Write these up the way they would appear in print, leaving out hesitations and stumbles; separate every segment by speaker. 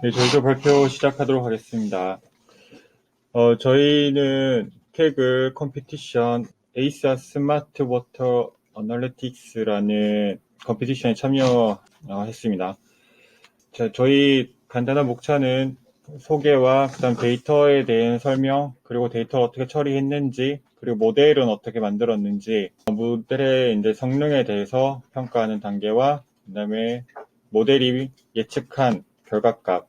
Speaker 1: 네, 저희도 발표 시작하도록 하겠습니다. 저희는 케글 컴피티션 에이사 스마트 워터 어널리틱스라는 컴피티션에 참여했습니다. 저희 간단한 목차는 소개와 그다음 데이터에 대한 설명, 그리고 데이터를 어떻게 처리했는지, 그리고 모델은 어떻게 만들었는지, 모델의 이제 성능에 대해서 평가하는 단계와 그다음에 모델이 예측한 결과값,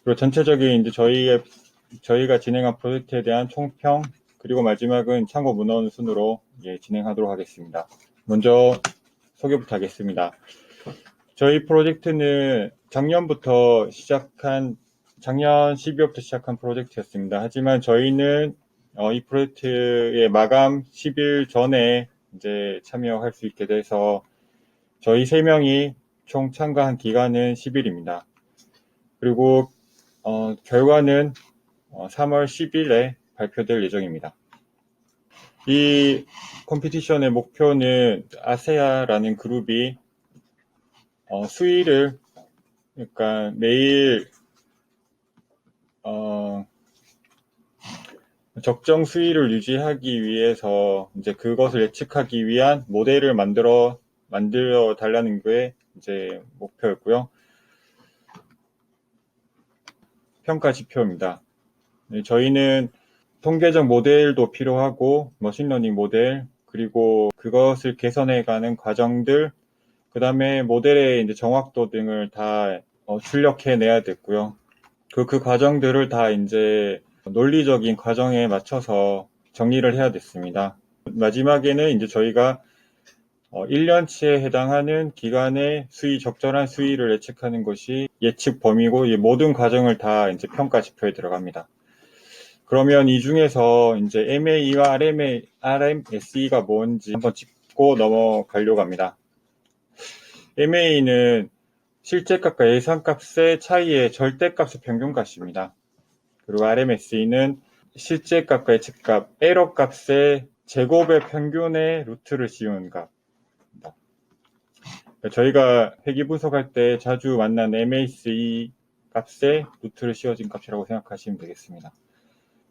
Speaker 1: 그리고 전체적인 이제 저희가 진행한 프로젝트에 대한 총평, 그리고 마지막은 참고 문헌 순으로 진행하도록 하겠습니다. 먼저 소개부터 하겠습니다. 저희 프로젝트는 작년 12월부터 시작한 프로젝트였습니다. 하지만 저희는 이 프로젝트의 마감 10일 전에 이제 참여할 수 있게 돼서 저희 3명이 총 참가한 기간은 10일입니다. 그리고 결과는 3월 10일에 발표될 예정입니다. 이 컴피티션의 목표는 아세아라는 그룹이 수위를, 그러니까 매일 적정 수위를 유지하기 위해서 이제 그것을 예측하기 위한 모델을 만들어 달라는 게 이제 목표였고요. 평가 지표입니다. 저희는 통계적 모델도 필요하고 머신러닝 모델, 그리고 그것을 개선해가는 과정들, 그 다음에 모델의 이제 정확도 등을 다 출력해내야 됐고요. 그 과정들을 다 이제 논리적인 과정에 맞춰서 정리를 해야 됐습니다. 마지막에는 이제 저희가 1년치에 해당하는 기간의 적절한 수위를 예측하는 것이 예측 범위고, 이 모든 과정을 다 이제 평가 지표에 들어갑니다. 그러면 이 중에서 이제 MAE와 RMSE가 뭔지 한번 짚고 넘어가려고 합니다. MAE는 실제값과 예상값의 차이의 절대값의 평균값입니다. 그리고 RMSE는 실제값과 예측값, 에러값의 제곱의 평균의 루트를 씌우는 값입니다. 저희가 회귀 분석할 때 자주 만난 MACE 값의 루트를 씌워진 값이라고 생각하시면 되겠습니다.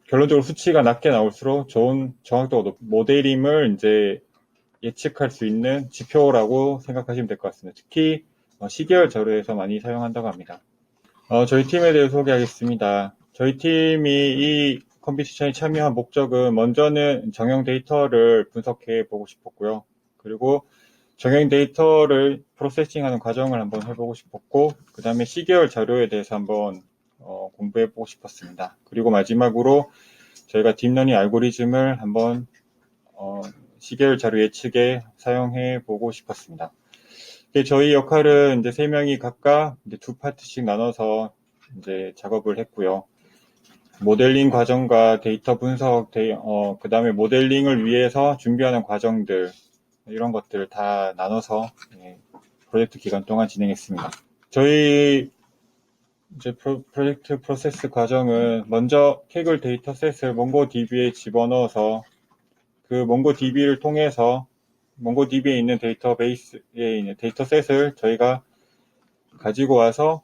Speaker 1: 결론적으로 수치가 낮게 나올수록 좋은 정확도가 높은 모델임을 이제 예측할 수 있는 지표라고 생각하시면 될 것 같습니다. 특히 시계열 자료에서 많이 사용한다고 합니다. 저희 팀에 대해 소개하겠습니다. 저희 팀이 이 컴피티션에 참여한 목적은 먼저는 정형 데이터를 분석해 보고 싶었고요. 그리고 정형 데이터를 프로세싱하는 과정을 한번 해보고 싶었고, 그 다음에 시계열 자료에 대해서 한번 공부해 보고 싶었습니다. 그리고 마지막으로 저희가 딥러닝 알고리즘을 한번 시계열 자료 예측에 사용해 보고 싶었습니다. 저희 역할은 이제 3명이 각각 이제 2파트씩 나눠서 이제 작업을 했고요. 모델링 과정과 데이터 분석, 그 다음에 모델링을 위해서 준비하는 과정들, 이런 것들을 다 나눠서 프로젝트 기간 동안 진행했습니다. 저희 이제 프로젝트 프로세스 과정은 먼저 케글 데이터셋을 몽고DB에 집어넣어서 그 몽고DB를 통해서 몽고DB에 있는 데이터베이스에 있는 데이터셋을 저희가 가지고 와서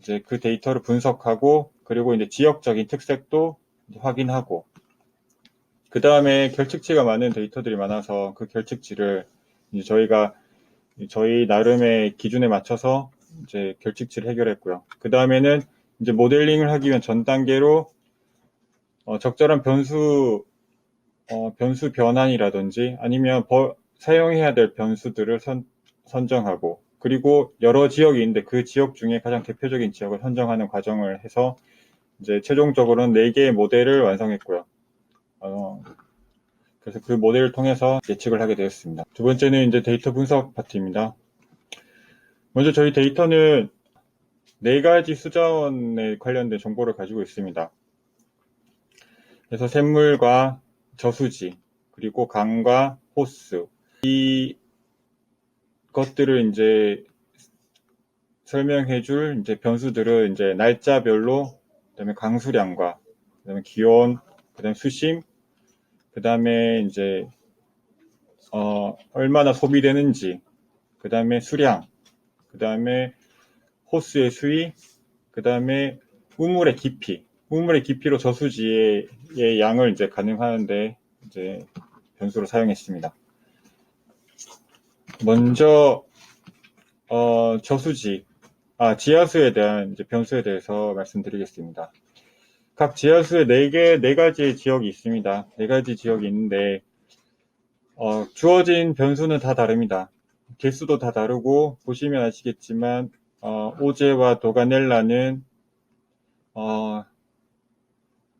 Speaker 1: 이제 그 데이터를 분석하고, 그리고 이제 지역적인 특색도 확인하고, 그 다음에 결측치가 많은 데이터들이 많아서 그 결측치를 이제 저희가 저희 나름의 기준에 맞춰서 이제 결측치를 해결했고요. 그 다음에는 이제 모델링을 하기 위한 전 단계로 적절한 변수 변환이라든지 아니면 사용해야 될 변수들을 선정하고, 그리고 여러 지역이 있는데 그 지역 중에 가장 대표적인 지역을 선정하는 과정을 해서 이제 최종적으로는 4개의 모델을 완성했고요. 그래서 그 모델을 통해서 예측을 하게 되었습니다. 두 번째는 이제 데이터 분석 파트입니다. 먼저 저희 데이터는 4가지 수자원에 관련된 정보를 가지고 있습니다. 그래서 샘물과 저수지, 그리고 강과 호수, 이 것들을 이제 설명해줄 이제 변수들은 이제 날짜별로, 그다음에 강수량과, 그다음에 기온, 그다음에 수심, 그다음에 이제 얼마나 소비되는지, 그다음에 수량, 그다음에 호수의 수위, 그 다음에 우물의 깊이로 저수지의 양을 이제 가능하는데 이제 변수로 사용했습니다. 먼저 지하수에 대한 이제 변수에 대해서 말씀드리겠습니다. 각 지하수에 네 가지의 지역이 있습니다. 네 가지 지역이 있는데 주어진 변수는 다 다릅니다. 개수도 다 다르고 보시면 아시겠지만 오제와 도가넬라는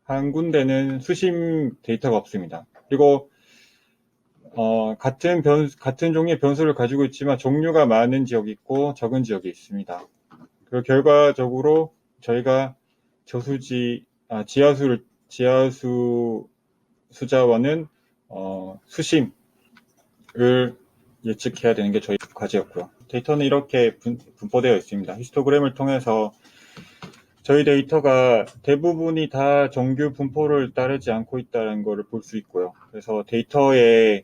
Speaker 1: 한 군데는 수심 데이터가 없습니다. 그리고 같은 종류의 변수를 가지고 있지만 종류가 많은 지역이 있고 적은 지역이 있습니다. 그리고 결과적으로 저희가 지하수 숫자와는 수심을 예측해야 되는 게 저희 과제였고요. 데이터는 이렇게 분포되어 있습니다. 히스토그램을 통해서 저희 데이터가 대부분이 다 정규 분포를 따르지 않고 있다는 것을 볼 수 있고요. 그래서 데이터의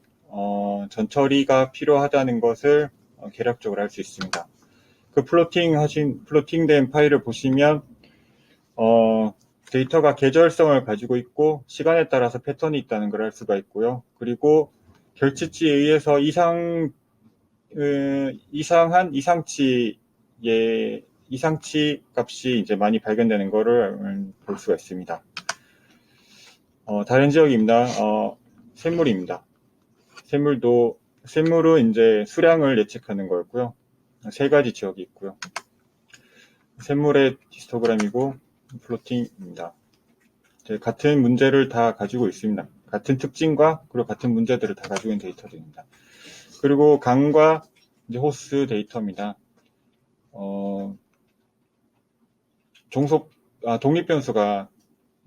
Speaker 1: 전처리가 필요하다는 것을 개략적으로 알 수 있습니다. 그 플로팅된 파일을 보시면 데이터가 계절성을 가지고 있고 시간에 따라서 패턴이 있다는 걸 알 수가 있고요. 그리고 결치치에 의해서 이상치 값이 이제 많이 발견되는 것을 볼 수가 있습니다. 다른 지역입니다. 샘물입니다. 샘물은 이제 수량을 예측하는 거였고요. 세 가지 지역이 있고요. 샘물의 히스토그램이고 플로팅입니다. 같은 문제를 다 가지고 있습니다. 같은 특징과 그리고 같은 문제들을 다 가지고 있는 데이터들입니다. 그리고 강과 이제 호스 데이터입니다. 독립 변수가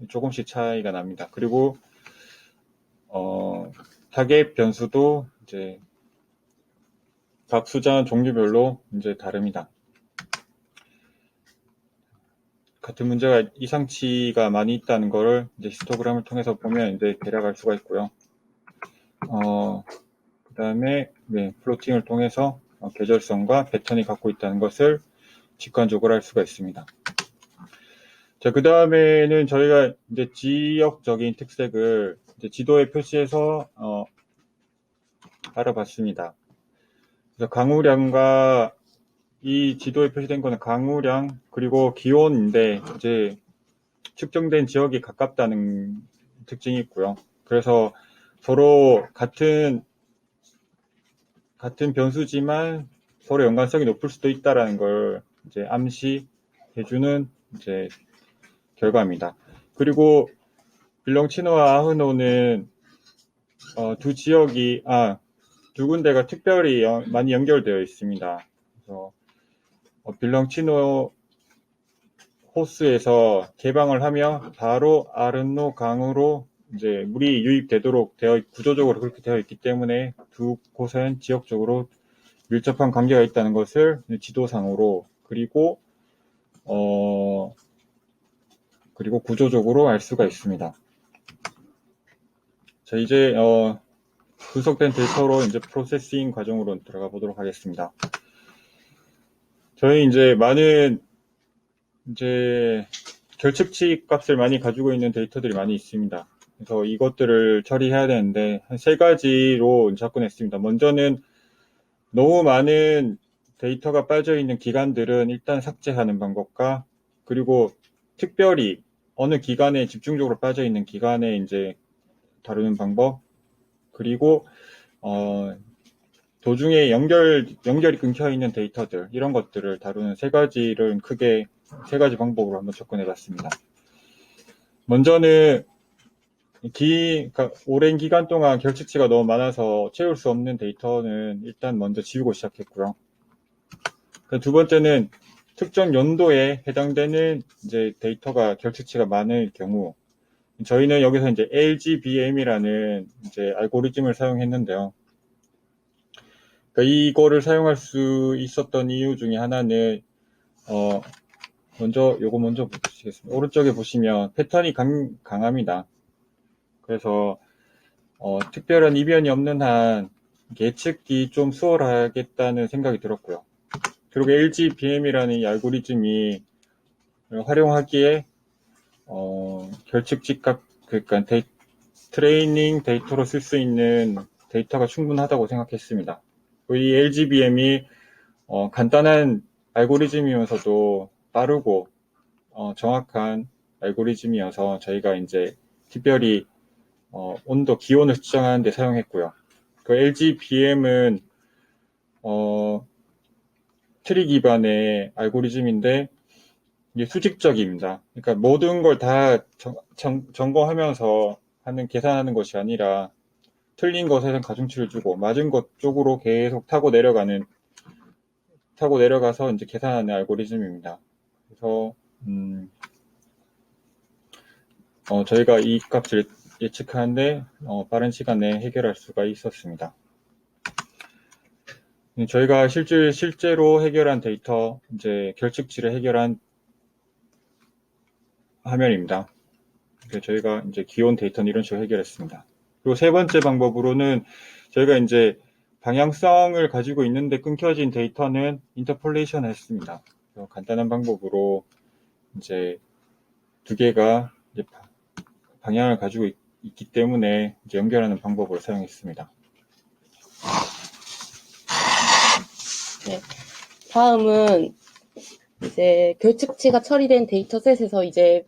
Speaker 1: 조금씩 차이가 납니다. 그리고 타겟 변수도 이제 각 수자 종류별로 이제 다릅니다. 같은 문제가 이상치가 많이 있다는 것을 이제 히스토그램을 통해서 보면 이제 대략 알 수가 있고요. 그 다음에 플로팅을 통해서 계절성과 패턴이 갖고 있다는 것을 직관적으로 알 수가 있습니다. 자, 그 다음에는 저희가 이제 지역적인 특색을 이제 지도에 표시해서 알아봤습니다. 그래서 강우량과 이 지도에 표시된 거는 강우량 그리고 기온인데 이제 측정된 지역이 가깝다는 특징이 있고요. 그래서 서로 같은 변수지만 서로 연관성이 높을 수도 있다라는 걸 이제 암시해주는 이제 결과입니다. 그리고 빌렁치노와 아흐노는 두 군데가 특별히 많이 연결되어 있습니다. 그래서 빌렁치노 호스에서 개방을 하면 바로 아른노 강으로 이제 물이 유입되도록 구조적으로 그렇게 되어 있기 때문에 두 곳은 지역적으로 밀접한 관계가 있다는 것을 지도상으로 그리고 구조적으로 알 수가 있습니다. 자, 이제 분석된 데이터로 이제 프로세싱 과정으로 들어가 보도록 하겠습니다. 저희 이제 많은 결측치 값을 많이 가지고 있는 데이터들이 많이 있습니다. 그래서 이것들을 처리해야 되는데 한 세 가지로 접근했습니다. 먼저는 너무 많은 데이터가 빠져 있는 기간들은 일단 삭제하는 방법과 그리고 특별히 어느 기간에 집중적으로 빠져 있는 기간에 이제 다루는 방법 그리고 도중에 연결이 끊겨 있는 데이터들 이런 것들을 다루는 세 가지 방법으로 한번 접근해 봤습니다. 먼저는 오랜 기간 동안 결측치가 너무 많아서 채울 수 없는 데이터는 일단 먼저 지우고 시작했고요. 두 번째는 특정 연도에 해당되는 이제 데이터가 결측치가 많을 경우 저희는 여기서 이제 LGBM이라는 이제 알고리즘을 사용했는데요. 그러니까 이거를 사용할 수 있었던 이유 중에 하나는 요거 먼저 보시겠습니다. 오른쪽에 보시면 패턴이 강합니다. 그래서 특별한 이변이 없는 한 예측이 좀 수월하겠다는 생각이 들었고요. 그리고 LGBM이라는 이 알고리즘이 활용하기에 결측 집값, 그러니까 트레이닝 데이터로 쓸 수 있는 데이터가 충분하다고 생각했습니다. 이 LGBM이 간단한 알고리즘이면서도 빠르고 정확한 알고리즘이어서 저희가 이제 특별히 온도, 기온을 측정하는 데 사용했고요. 그 LGBM은 트리 기반의 알고리즘인데 이게 수직적입니다. 그러니까 모든 걸 다 점검하면서 하는 계산하는 것이 아니라 틀린 것에는 가중치를 주고 맞은 것 쪽으로 계속 타고 내려가서 이제 계산하는 알고리즘입니다. 그래서 저희가 이 값을 예측하는데 빠른 시간에 해결할 수가 있었습니다. 저희가 실제로 해결한 데이터, 이제 결측치를 해결한 화면입니다. 저희가 이제 기온 데이터는 이런 식으로 해결했습니다. 그리고 세 번째 방법으로는 저희가 이제 방향성을 가지고 있는데 끊겨진 데이터는 인터폴레이션 했습니다. 간단한 방법으로 이제 두 개가 이제 방향을 가지고 있기 때문에 이제 연결하는 방법을 사용했습니다.
Speaker 2: 네. 다음은 이제 결측치가 처리된 데이터셋에서 이제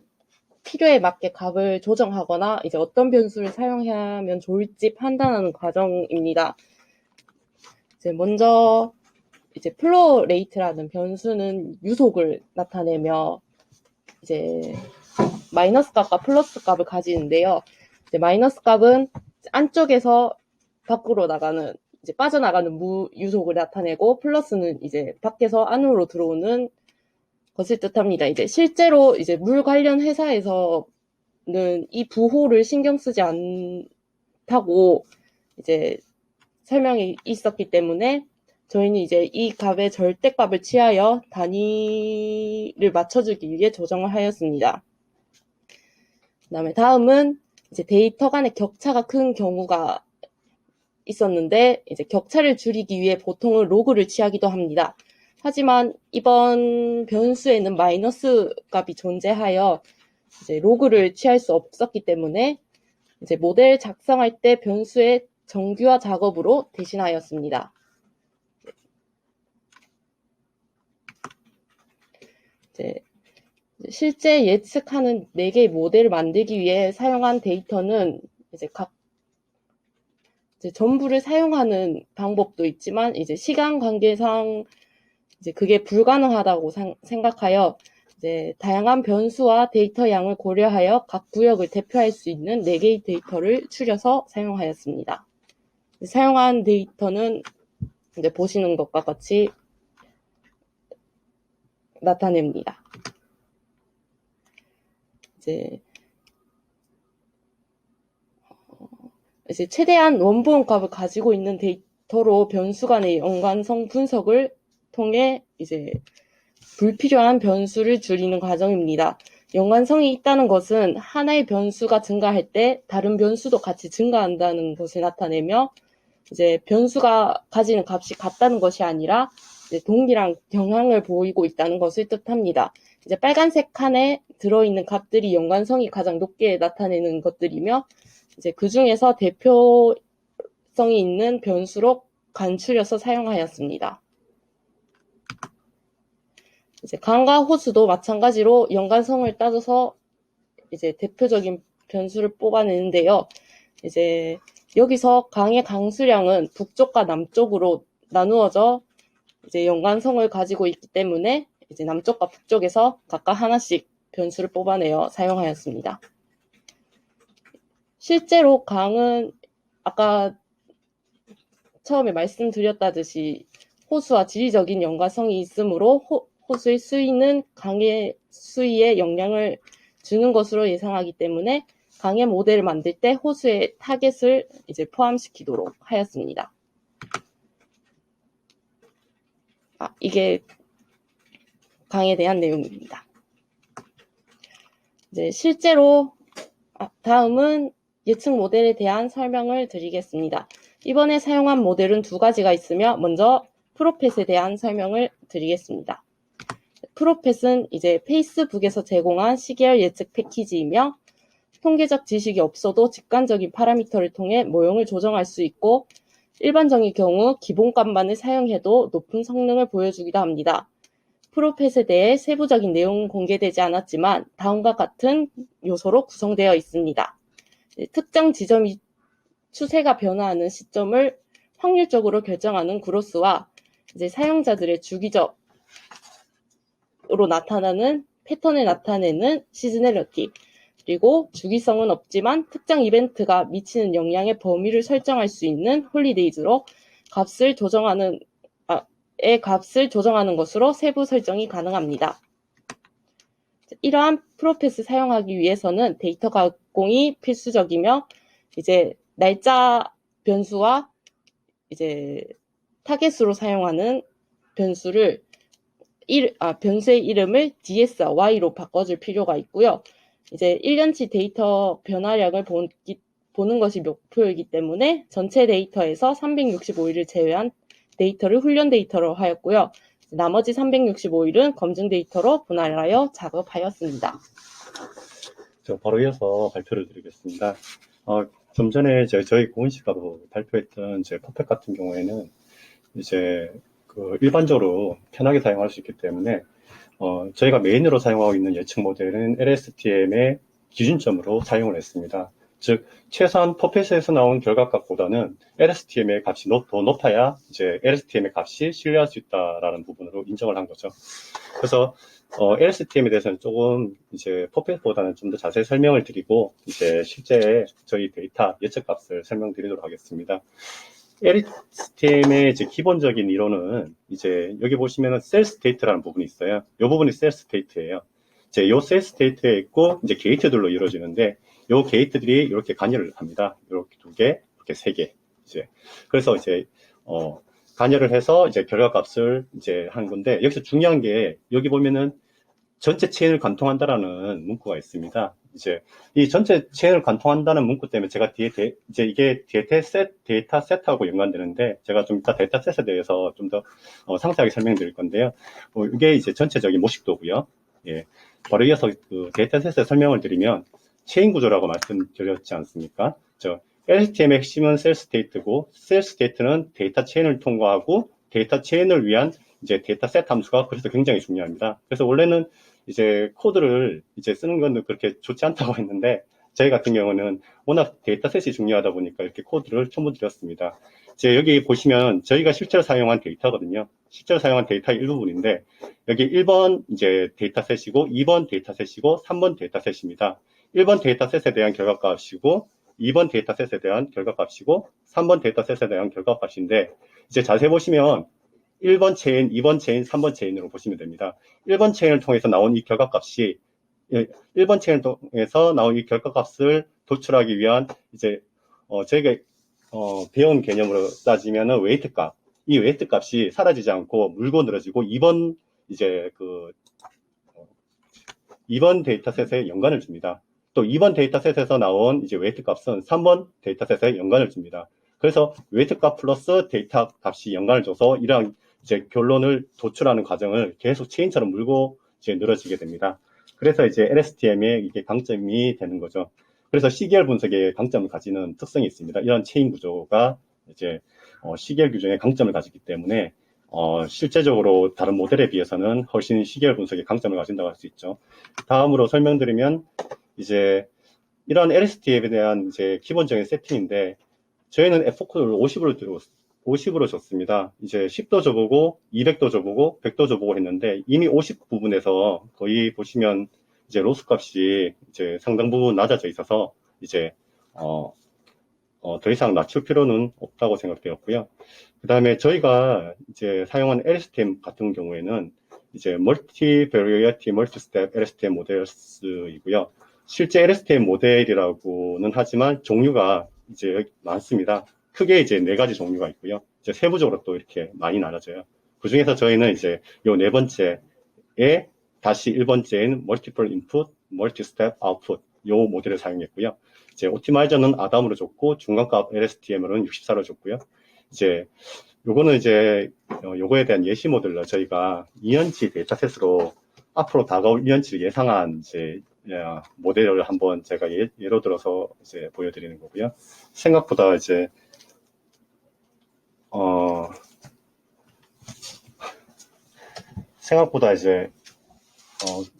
Speaker 2: 필요에 맞게 값을 조정하거나 이제 어떤 변수를 사용하면 좋을지 판단하는 과정입니다. 이제 먼저 이제 플로우 레이트라는 변수는 유속을 나타내며 이제 마이너스 값과 플러스 값을 가지는데요. 이제 마이너스 값은 안쪽에서 밖으로 나가는 이제 빠져나가는 유속을 나타내고 플러스는 이제 밖에서 안으로 들어오는 것을 뜻합니다. 이제 실제로 이제 물 관련 회사에서는 이 부호를 신경 쓰지 않다고 이제 설명이 있었기 때문에 저희는 이제 이 값의 절대값을 취하여 단위를 맞춰주기 위해 조정을 하였습니다. 그다음에 다음은 이제 데이터 간의 격차가 큰 경우가 있었는데 이제 격차를 줄이기 위해 보통은 로그를 취하기도 합니다. 하지만 이번 변수에는 마이너스 값이 존재하여 이제 로그를 취할 수 없었기 때문에 이제 모델 작성할 때 변수의 정규화 작업으로 대신하였습니다. 이제 실제 예측하는 4개의 모델을 만들기 위해 사용한 데이터는 이제 전부를 사용하는 방법도 있지만 이제 시간 관계상 이제 그게 불가능하다고 생각하여 이제 다양한 변수와 데이터 양을 고려하여 각 구역을 대표할 수 있는 4개의 데이터를 추려서 사용하였습니다. 사용한 데이터는 이제 보시는 것과 같이 나타냅니다. 이제 최대한 원본 값을 가지고 있는 데이터로 변수 간의 연관성 분석을 통해 이제 불필요한 변수를 줄이는 과정입니다. 연관성이 있다는 것은 하나의 변수가 증가할 때 다른 변수도 같이 증가한다는 것을 나타내며 이제 변수가 가지는 값이 같다는 것이 아니라 이제 동일한 경향을 보이고 있다는 것을 뜻합니다. 이제 빨간색 칸에 들어있는 값들이 연관성이 가장 높게 나타내는 것들이며 이제 그 중에서 대표성이 있는 변수로 간추려서 사용하였습니다. 이제 강과 호수도 마찬가지로 연관성을 따져서 이제 대표적인 변수를 뽑아내는데요. 이제 여기서 강의 강수량은 북쪽과 남쪽으로 나누어져 이제 연관성을 가지고 있기 때문에 이제 남쪽과 북쪽에서 각각 하나씩 변수를 뽑아내어 사용하였습니다. 실제로 강은 아까 처음에 말씀드렸다듯이 호수와 지리적인 연관성이 있으므로 호수의 수위는 강의 수위에 영향을 주는 것으로 예상하기 때문에 강의 모델을 만들 때 호수의 타겟을 이제 포함시키도록 하였습니다. 이게 강에 대한 내용입니다. 이제 실제로 다음은 예측 모델에 대한 설명을 드리겠습니다. 이번에 사용한 모델은 2가지가 있으며 먼저 프로펫에 대한 설명을 드리겠습니다. 프로펫은 이제 페이스북에서 제공한 시계열 예측 패키지이며 통계적 지식이 없어도 직관적인 파라미터를 통해 모형을 조정할 수 있고 일반적인 경우 기본값만을 사용해도 높은 성능을 보여주기도 합니다. 프로펫에 대해 세부적인 내용은 공개되지 않았지만 다음과 같은 요소로 구성되어 있습니다. 특정 지점이 추세가 변화하는 시점을 확률적으로 결정하는 그로스와 이제 사용자들의 주기적으로 나타나는 패턴을 나타내는 시즈널리티, 그리고 주기성은 없지만 특정 이벤트가 미치는 영향의 범위를 설정할 수 있는 홀리데이즈로 값을 조정하는 것으로 세부 설정이 가능합니다. 이러한 프로펫을 사용하기 위해서는 데이터 가공이 필수적이며 이제 날짜 변수와 이제 타겟으로 사용하는 변수의 이름을 DS와 Y로 바꿔줄 필요가 있고요. 이제 1년치 데이터 변화량을 보는 것이 목표이기 때문에 전체 데이터에서 365일을 제외한 데이터를 훈련 데이터로 하였고요. 나머지 365일은 검증 데이터로 분할하여 작업하였습니다.
Speaker 3: 바로 이어서 발표를 드리겠습니다. 좀 전에 저희 고은씨가도 발표했던 퍼펫 같은 경우에는 이제 일반적으로 편하게 사용할 수 있기 때문에 저희가 메인으로 사용하고 있는 예측 모델은 LSTM의 기준점으로 사용을 했습니다. 즉 최소한 퍼펫에서 나온 결과값보다는 LSTM의 값이 더 높아야 이제 LSTM의 값이 신뢰할 수 있다라는 부분으로 인정을 한 거죠. 그래서 LSTM에 대해서는 조금 이제 퍼펫보다는 좀 더 자세히 설명을 드리고 이제 실제 저희 데이터 예측값을 설명드리도록 하겠습니다. LSTM의 이제 기본적인 이론은 이제 여기 보시면은 셀 스테이트라는 부분이 있어요. 이 부분이 셀 스테이트예요. 이제 요 셀 스테이트에 있고 이제 게이트들로 이루어지는데 요 게이트들이 이렇게 관여를 합니다. 이렇게 2개, 이렇게 3개. 이제 그래서 이제 관여를 해서 이제 결과값을 이제 하는 건데 여기서 중요한 게 여기 보면은 전체 체인을 관통한다라는 문구가 있습니다. 이제 이 전체 체인을 관통한다는 문구 때문에 제가 뒤에 이제 이게 데이터 셋하고 연관되는데 제가 좀 이따 데이터 셋에 대해서 좀 더 상세하게 설명드릴 건데요. 이게 이제 전체적인 모식도고요. 예. 바로 이어서 데이터 셋의 설명을 드리면 체인 구조라고 말씀드렸지 않습니까? LSTM의 핵심은 셀 스테이트고 셀 스테이트는 데이터 체인을 통과하고 데이터 체인을 위한 이제 데이터 셋 함수가 그래서 굉장히 중요합니다. 그래서 원래는 이제 코드를 이제 쓰는 건 그렇게 좋지 않다고 했는데 저희 같은 경우는 워낙 데이터 셋이 중요하다 보니까 이렇게 코드를 첨부드렸습니다. 이제 여기 보시면 저희가 실제로 사용한 데이터거든요. 실제로 사용한 데이터의 일부분인데 여기 1번 이제 데이터 셋이고 2번 데이터 셋이고 3번 데이터 셋입니다. 1번 데이터 셋에 대한 결과값이고 2번 데이터 셋에 대한 결과값이고 3번 데이터 셋에 대한 결과값인데 이제 자세히 보시면 1번 체인, 2번 체인, 3번 체인으로 보시면 됩니다. 1번 체인을 통해서 나온 이 결과값이 1번 체인을 통해서 나온 이 결과값을 도출하기 위한 이제 저희가 배운 개념으로 따지면은 웨이트 값. 이 웨이트 값이 사라지지 않고 물고 늘어지고 2번 이제 2번 데이터셋에 연관을 줍니다. 또 2번 데이터셋에서 나온 이제 웨이트 값은 3번 데이터셋에 연관을 줍니다. 그래서 웨이트 값 플러스 데이터 값이 연관을 줘서 이러한 이제 결론을 도출하는 과정을 계속 체인처럼 물고 이제 늘어지게 됩니다. 그래서 이제 LSTM의 이게 강점이 되는 거죠. 그래서 시계열 분석의 강점을 가지는 특성이 있습니다. 이런 체인 구조가 이제 시계열 규정의 강점을 가지기 때문에 실제적으로 다른 모델에 비해서는 훨씬 시계열 분석의 강점을 가진다고 할 수 있죠. 다음으로 설명드리면 이제 이런 LSTM에 대한 이제 기본적인 세팅인데 저희는 F코드를 50으로 줬습니다. 이제 10도 줘보고 200도 줘보고 100도 줘보고 했는데 이미 50 부분에서 거의 보시면 이제 로스 값이 이제 상당 부분 낮아져 있어서 이제 더 이상 낮출 필요는 없다고 생각되었고요. 그 다음에 저희가 이제 사용한 LSTM 같은 경우에는 이제 멀티베리어티 멀티스텝 LSTM 모델이고요. 실제 LSTM 모델이라고는 하지만 종류가 이제 많습니다. 크게 이제 4가지 종류가 있고요. 이제 세부적으로 또 이렇게 많이 나눠져요. 그 중에서 저희는 이제 요 4번째에 다시 1번째인 Multiple Input, Multi-Step Output 요 모델을 사용했고요. 이제 옵티마이저는 아담으로 줬고 중간값 LSTM으로는 64로 줬고요. 이제 요거는 이제 요거에 대한 예시 모델로 저희가 2년치 데이터셋으로 앞으로 다가올 이연치를 예상한 이제 모델을 한번 제가 예로 들어서 이제 보여드리는 거고요. 생각보다 이제 생각보다 이제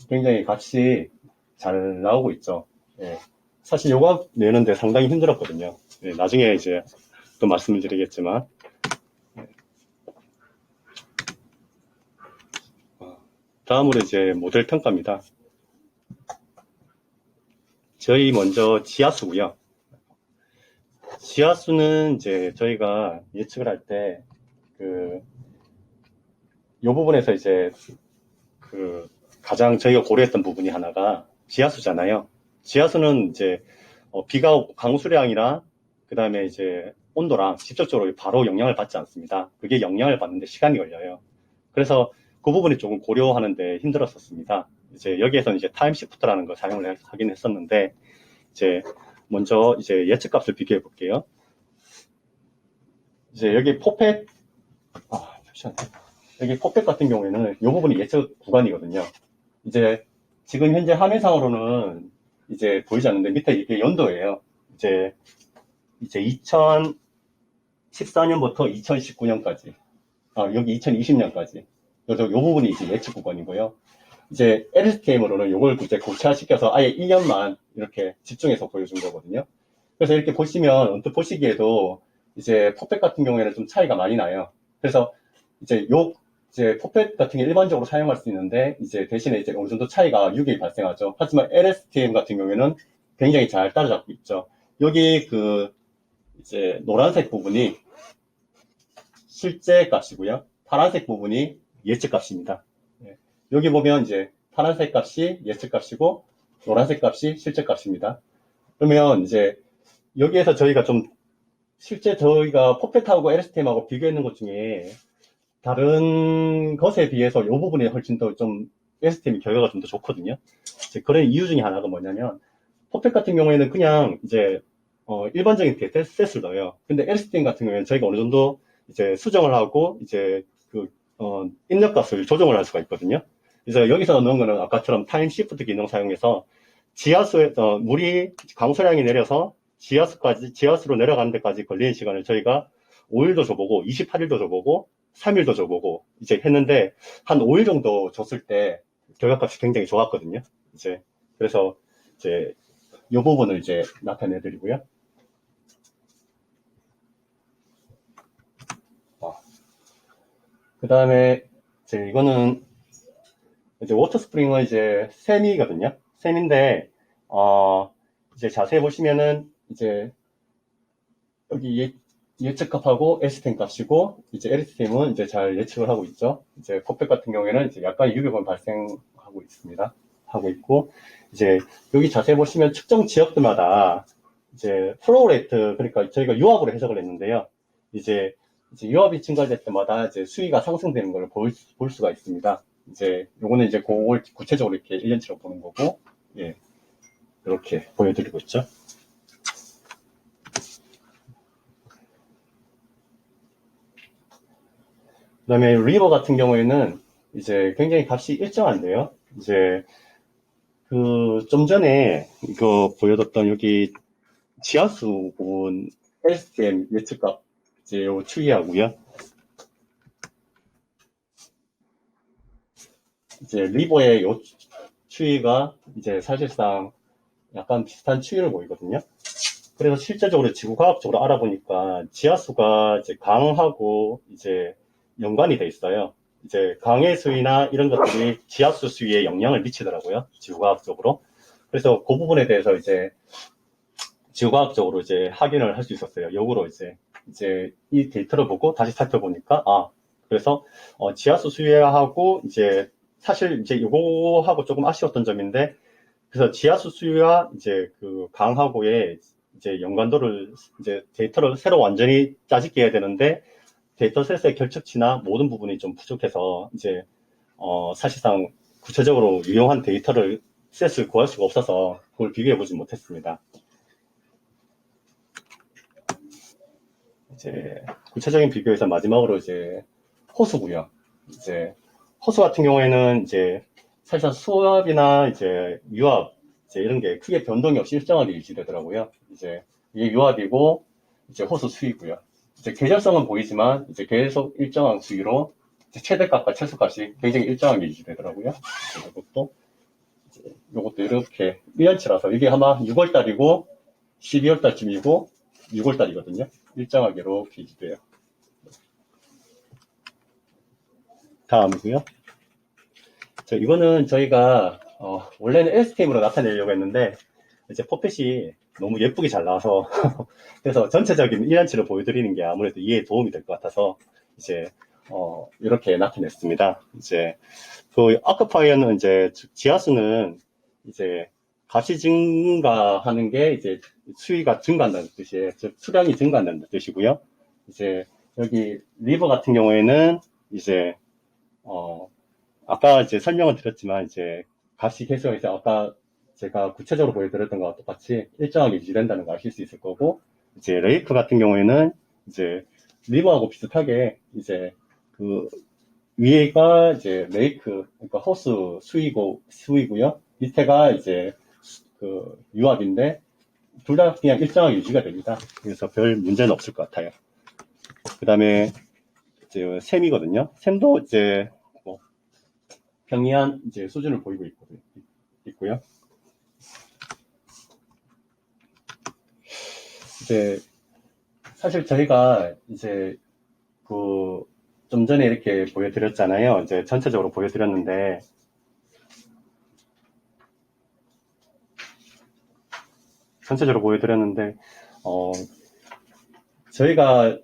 Speaker 3: 굉장히 값이 잘 나오고 있죠. 예. 사실 요거 내는데 상당히 힘들었거든요. 예, 나중에 이제 또 말씀을 드리겠지만. 다음으로 이제 모델 평가입니다. 저희 먼저 지하수고요. 지하수는 이제 저희가 예측을 할 때 요 부분에서 이제 가장 저희가 고려했던 부분이 하나가 지하수잖아요. 지하수는 이제 비가 오고 강수량이나 그 다음에 이제 온도랑 직접적으로 바로 영향을 받지 않습니다. 그게 영향을 받는데 시간이 걸려요. 그래서 그 부분이 조금 고려하는데 힘들었었습니다. 이제 여기에서는 이제 타임 시프트라는 걸 사용을 하긴 했었는데, 이제 먼저 이제 예측값을 비교해 볼게요. 이제 여기 포펫, 여기 포펫 같은 경우에는 이 부분이 예측 구간이거든요. 이제 지금 현재 화면상으로는 이제 보이지 않는데 밑에 이게 연도예요. 이제 2014년부터 2019년까지, 여기 2020년까지. 그래서 이 부분이 이제 예측 구간이고요. 이제 LSTM으로는 이걸 이제 구체화시켜서 아예 1년만 이렇게 집중해서 보여준 거거든요. 그래서 이렇게 보시면 언뜻 보시기에도 이제 포펫 같은 경우에는 좀 차이가 많이 나요. 그래서 이제 포펫 같은 게 일반적으로 사용할 수 있는데 이제 대신에 이제 어느 정도 차이가 유격이 발생하죠. 하지만 LSTM 같은 경우에는 굉장히 잘 따라잡고 있죠. 여기 이제 노란색 부분이 실제 값이고요. 파란색 부분이 예측 값입니다. 여기 보면 이제 파란색 값이 예측 값이고 노란색 값이 실제 값입니다. 그러면 이제 여기에서 저희가 좀 실제 저희가 포펫하고 LSTM하고 비교했는 것 중에 다른 것에 비해서 이 부분이 훨씬 더 좀 LSTM 결과가 좀 더 좋거든요. 이제 그런 이유 중에 하나가 뭐냐면 포펫 같은 경우에는 그냥 이제 일반적인 데이터셋을 넣어요. 근데 LSTM 같은 경우에는 저희가 어느 정도 이제 수정을 하고 이제 입력값을 조정을 할 수가 있거든요. 그래서 여기서 넣은 거는 아까처럼 타임 시프트 기능 사용해서 지하수에서 물이 강수량이 내려서 지하수로 내려가는 데까지 걸리는 시간을 저희가 5일도 줘보고 28일도 줘보고 3일도 줘보고 이제 했는데 한 5일 정도 줬을 때 결과값이 굉장히 좋았거든요. 이제 그래서 이제 이 부분을 이제 나타내 드리고요. 그 다음에 이제 이거는 이제 워터 스프링은 이제 셈이거든요. 셈인데 이제 자세히 보시면은 이제 여기 예측값하고 LSTM 값이고 이제 LSTM은 이제 잘 예측을 하고 있죠. 이제 포펫 같은 경우에는 이제 약간 유격은 발생하고 있습니다. 하고 있고 이제 여기 자세히 보시면 측정 지역들마다 이제 플로우 레이트 그러니까 저희가 유압으로 해석을 했는데요. 이제 유압이 증가될 때마다 이제 수위가 상승되는 걸 볼 수가 있습니다. 이제 요거는 이제 그걸 구체적으로 이렇게 1년치로 보는 거고, 예. 이렇게 보여드리고 있죠. 그 다음에 리버 같은 경우에는 이제 굉장히 값이 일정한데요. 이제 좀 전에 이거 보여줬던 여기 지하수 부분 LSTM 예측값 이제 요 추이하고요. 이제 리버의 요 추이가 이제 사실상 약간 비슷한 추이를 보이거든요. 그래서 실제적으로 지구과학적으로 알아보니까 지하수가 이제 강하고 이제 연관이 돼 있어요. 이제 강의 수위나 이런 것들이 지하수 수위에 영향을 미치더라고요. 지구과학적으로. 그래서 그 부분에 대해서 이제 지구과학적으로 이제 확인을 할 수 있었어요. 역으로 이제 이 데이터를 보고 다시 살펴보니까 그래서 지하수 수위하고 이제 사실 이제 요거하고 조금 아쉬웠던 점인데 그래서 지하수 수위와 이제 강하고의 이제 연관도를 이제 데이터를 새로 완전히 짜집게 해야 되는데 데이터셋의 결측치나 모든 부분이 좀 부족해서 이제 사실상 구체적으로 유용한 셋을 구할 수가 없어서 그걸 비교해 보지 못했습니다. 이제 구체적인 비교에서 마지막으로 이제 호수고요. 이제 호수 같은 경우에는 이제 사실상 수압이나 이제 유압, 이제 이런 게 크게 변동이 없이 일정하게 유지되더라고요. 이제 이게 유압이고, 이제 호수 수위고요. 이제 계절성은 보이지만, 이제 계속 일정한 수위로 이제 최대값과 최소값이 굉장히 일정하게 유지되더라고요. 요것도 이렇게 1년치라서 이게 아마 6월달이고 12월달쯤이고 6월달이거든요. 일정하게 이렇게 유지돼요. 다음이고요. 이거는 저희가 원래는 STM으로 나타내려고 했는데 이제 포펫이 너무 예쁘게 잘 나와서 그래서 전체적인 1년치를 보여드리는 게 아무래도 이해에 도움이 될 것 같아서 이제 이렇게 나타냈습니다. 이제 그 아크파이어는 이제 지하수는 이제 값이 증가하는 게 이제 수위가 증가한다는 뜻이에요. 즉 수량이 증가한다는 뜻이고요. 이제 여기 리버 같은 경우에는 이제 아까 이제 설명을 드렸지만 이제 값이 계속 이제 아까 제가 구체적으로 보여드렸던 것과 똑같이 일정하게 유지된다는 걸 아실 수 있을 거고, 이제 레이크 같은 경우에는 이제 리버하고 비슷하게 이제 그 위에가 이제 레이크, 그러니까 호수 수위고요. 밑에가 이제 그 유압인데 둘 다 그냥 일정하게 유지가 됩니다. 그래서 별 문제는 없을 것 같아요. 그 다음에 이제 샘이거든요. 샘도 이제 뭐 평이한 이제 수준을 보이고 있고요. 이제 사실 저희가 이제 그 좀 전에 이렇게 보여드렸잖아요. 이제 전체적으로 보여드렸는데 저희가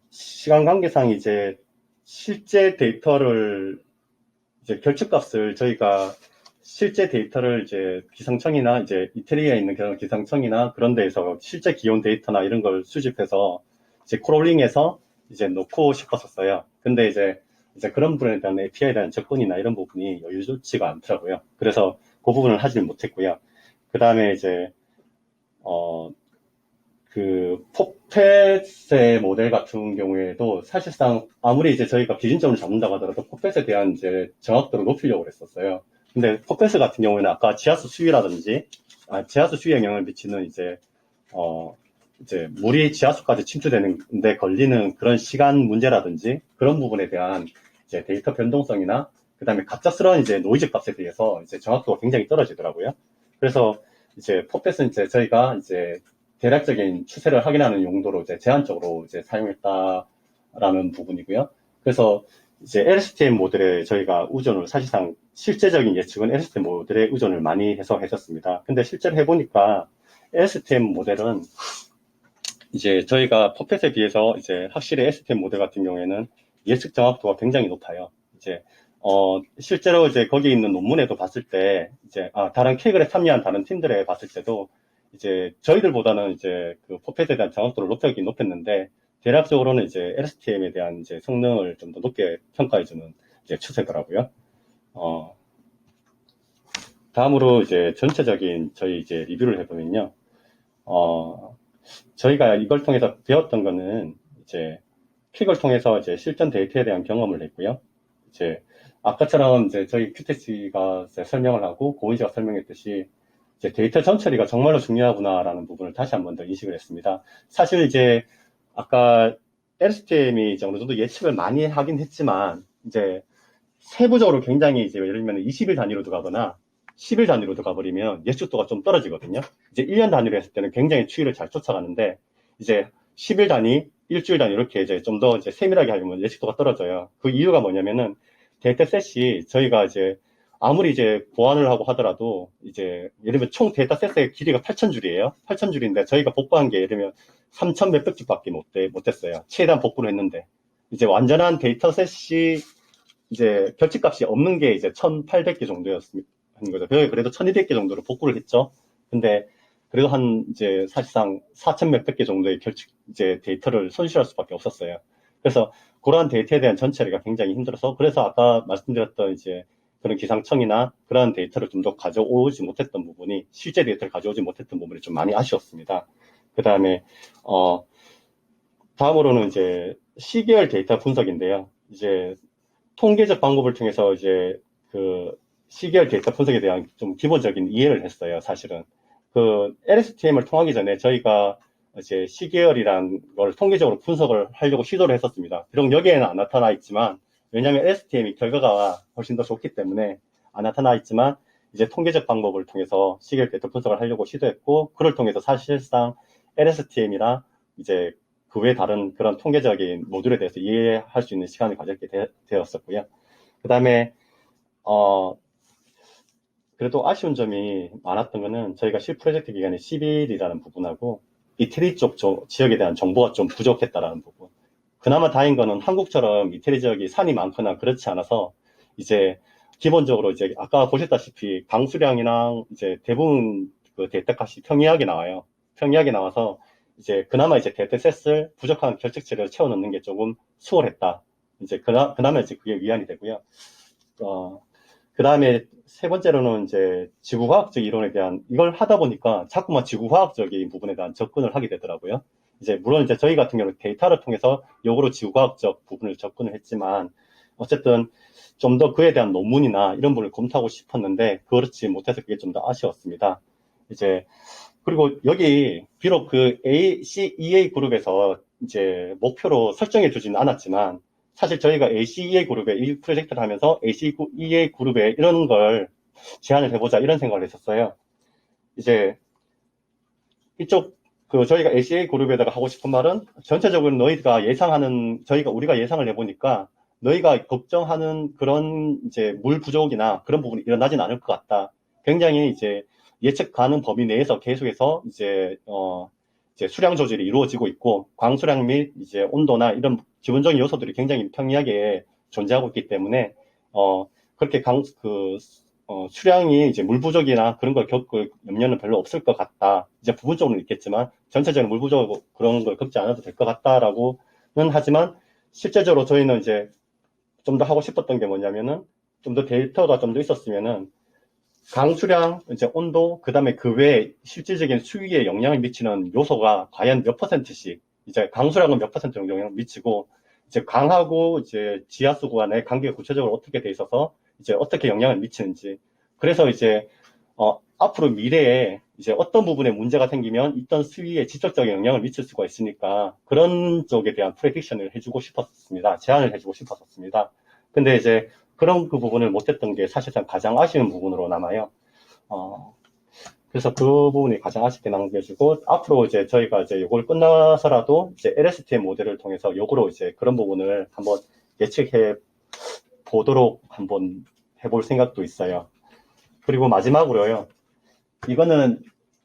Speaker 3: 시간 관계상 이제 실제 데이터를 이제 결측값을 저희가 실제 데이터를 이제 기상청이나 이제 이태리에 있는 그런 기상청이나 그런 데에서 실제 기온 데이터나 이런 걸 수집해서 이제 크롤링해서 이제 놓고 싶었었어요. 근데 이제 그런 부분에 대한 API에 대한 접근이나 이런 부분이 여유롭지가 않더라고요. 그래서 그 부분을 하질 못했고요. 그 다음에 이제 그 포펫의 모델 같은 경우에도 사실상 아무리 이제 저희가 기준점을 잡는다고 하더라도 포펫에 대한 이제 정확도를 높이려고 했었어요. 근데 포펫 같은 경우에는 아까 지하수 수위라든지 지하수 수위에 영향을 미치는 이제 물이 지하수까지 침투되는데 걸리는 그런 시간 문제라든지 그런 부분에 대한 이제 데이터 변동성이나 그다음에 갑작스러운 이제 노이즈 값에 대해서 이제 정확도가 굉장히 떨어지더라고요. 그래서 이제 포펫은 이제 저희가 이제 대략적인 추세를 확인하는 용도로 이제 제한적으로 이제 사용했다라는 부분이고요. 그래서 이제 LSTM 모델에 저희가 의존을 사실상 실제적인 예측은 LSTM 모델에 의존을 많이 해서 했었습니다. 근데 실제로 해보니까 LSTM 모델은 이제 저희가 포펫에 비해서 이제 확실히 LSTM 모델 같은 경우에는 예측 정확도가 굉장히 높아요. 이제 실제로 이제 거기 있는 논문에도 봤을 때 이제 다른 K그랩 참여한 다른 팀들에 봤을 때도 이제 저희들보다는 이제 그 포펫에 대한 정확도를 높였는데 대략적으로는 이제 LSTM에 대한 이제 성능을 좀 더 높게 평가해주는 이제 추세더라고요. 다음으로 이제 전체적인 저희 이제 리뷰를 해보면요. 저희가 이걸 통해서 배웠던 거는 이제 퀵을 통해서 이제 실전 데이터에 대한 경험을 했고요. 이제 아까처럼 이제 저희 큐테치가 설명을 하고 고은 씨가 설명했듯이 이제 데이터 전처리가 정말로 중요하구나라는 부분을 다시 한 번 더 인식을 했습니다. 사실 이제 아까 LSTM이 이제 어느 정도 예측을 많이 하긴 했지만 이제 세부적으로 굉장히 이제 예를 들면 20일 단위로도 가거나 10일 단위로도 가버리면 예측도가 좀 떨어지거든요. 이제 1년 단위로 했을 때는 굉장히 추이를 잘 쫓아가는데 이제 10일 단위, 일주일 단위 이렇게 이제 좀 더 이제 세밀하게 하면 예측도가 떨어져요. 그 이유가 뭐냐면은 데이터셋이 저희가 이제 아무리 이제 보완을 하고 하더라도 이제 예를 들면 총 데이터셋의 길이가 8,000줄이에요. 8,000줄인데 저희가 복구한 게 예를 들면 3,000 몇백 줄밖에 못했어요. 최대한 복구를 했는데 이제 완전한 데이터셋이 이제 결집값이 없는 게 이제 1,800개 정도였습니다. 한 거죠. 그래도 1,200개 정도로 복구를 했죠. 근데 그래도 한 이제 사실상 4,000 몇백 개 정도의 이제 데이터를 손실할 수밖에 없었어요. 그래서 그러한 데이터에 대한 전처리가 굉장히 힘들어서 그래서 아까 말씀드렸던 이제 그런 기상청이나 그러한 데이터를 좀 더 가져오지 못했던 부분이 실제 데이터를 가져오지 못했던 부분이 좀 많이 아쉬웠습니다. 그 다음에 다음으로는 이제 시계열 데이터 분석인데요. 이제 통계적 방법을 통해서 이제 그 시계열 데이터 분석에 대한 좀 기본적인 이해를 했어요, 사실은. 그 LSTM을 통하기 전에 저희가 이제 시계열이란 걸 통계적으로 분석을 하려고 시도를 했었습니다. 비록 여기에는 안 나타나 있지만, 왜냐하면 LSTM이 결과가 훨씬 더 좋기 때문에 안 나타나 있지만, 이제 통계적 방법을 통해서 시계열 데이터 분석을 하려고 시도했고, 그를 통해서 사실상 LSTM이나 이제 그 외 다른 그런 통계적인 모듈에 대해서 이해할 수 있는 시간을 가졌게 되었었고요. 그 다음에, 그래도 아쉬운 점이 많았던 거는 저희가 실 프로젝트 기간이 10일이라는 부분하고 이태리 쪽 지역에 대한 정보가 좀 부족했다라는 부분. 그나마 다행인 거는 한국처럼 이태리 지역이 산이 많거나 그렇지 않아서 이제 기본적으로 이제 아까 보셨다시피 강수량이랑 이제 대부분 그 데이터값이 평이하게 나와요. 평이하게 나와서 이제 그나마 이제 데이터셋을 부족한 결측치를 채워넣는 게 조금 수월했다. 이제 그나마 이제 그게 위안이 되고요. 그 다음에 세 번째로는 이제 지구과학적 이론에 대한, 이걸 하다 보니까 자꾸만 지구과학적인 부분에 대한 접근을 하게 되더라고요. 이제 물론 이제 저희 같은 경우는 데이터를 통해서 역으로 지구과학적 부분을 접근을 했지만, 어쨌든 좀 더 그에 대한 논문이나 이런 부분을 검토하고 싶었는데, 그렇지 못해서 그게 좀 더 아쉬웠습니다. 이제, 그리고 여기, 비록 그 ACEA 그룹에서 이제 목표로 설정해 주지는 않았지만, 사실 저희가 ACEA 그룹에 이 프로젝트를 하면서 ACEA 그룹에 이런 걸 제안을 해보자 이런 생각을 했었어요. 이제 이쪽 저희가 ACEA 그룹에다가 하고 싶은 말은 전체적으로 너희가 우리가 예상을 해보니까 너희가 걱정하는 그런 이제 물 부족이나 그런 부분이 일어나진 않을 것 같다. 굉장히 이제 예측 가능 범위 내에서 계속해서 이제 수량 조절이 이루어지고 있고, 광수량 및 이제 온도나 이런 기본적인 요소들이 굉장히 평이하게 존재하고 있기 때문에, 그렇게 수량이 이제 물 부족이나 그런 걸 겪을 염려는 별로 없을 것 같다. 이제 부분적으로는 있겠지만, 전체적인 물 부족 그런 걸 겪지 않아도 될 것 같다라고는 하지만, 실제적으로 저희는 이제 좀 더 하고 싶었던 게 뭐냐면은, 좀 더 데이터가 좀 더 있었으면은, 강수량, 이제 온도, 그 다음에 그 외에 실질적인 수위에 영향을 미치는 요소가 과연 몇 %씩, 이제 강수량은 몇 % 정도 영향을 미치고, 이제 강하고 이제 지하수 간의 관계가 구체적으로 어떻게 돼 있어서 이제 어떻게 영향을 미치는지. 그래서 이제, 앞으로 미래에 이제 어떤 부분에 문제가 생기면 있던 수위에 직접적인 영향을 미칠 수가 있으니까 그런 쪽에 대한 프레딕션을 해주고 싶었습니다. 제안을 해주고 싶었습니다. 근데 이제 그런 그 부분을 못했던 게 사실상 가장 아쉬운 부분으로 남아요. 그래서 그 부분이 가장 아쉽게 남겨지고, 앞으로 이제 저희가 이제 이걸 끝나서라도 이제 LSTM 모델을 통해서 역으로 이제 그런 부분을 한번 예측해 보도록 한번 해볼 생각도 있어요. 그리고 마지막으로요. 이거는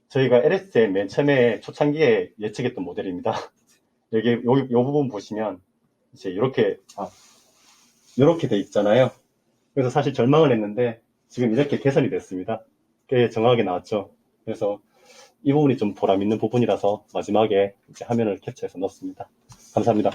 Speaker 3: 저희가 LSTM 맨 처음에 초창기에 예측했던 모델입니다. 요 부분 보시면 이제 이렇게 돼 있잖아요. 그래서 사실 절망을 했는데 지금 이렇게 개선이 됐습니다. 꽤 정확하게 나왔죠. 그래서 이 부분이 좀 보람 있는 부분이라서 마지막에 이제 화면을 캡처해서 넣었습니다. 감사합니다.